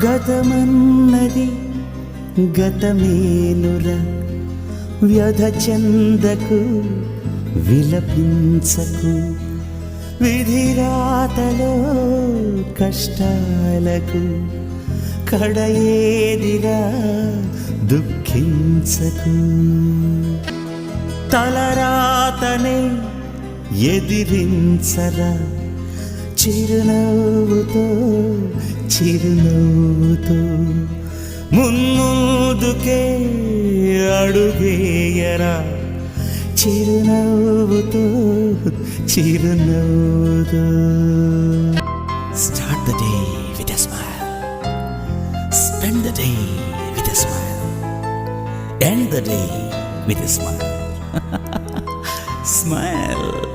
గతమన్నది గతమేనురా, వ్యధ చెందకు విలపించకు, విధిరాతలో కష్టాలకు కడయేదిరా దుఃఖించకు. తలరాతనే ఎదిరించరా, చిరునవ్వుతో చిరునవ్వుతో మున్ముందుకే అడుగేయరా, చిరునవ్వుతో చిరునవ్వుతో. Start the day with a smile, spend the day with a smile, end the day with a smile. Smile.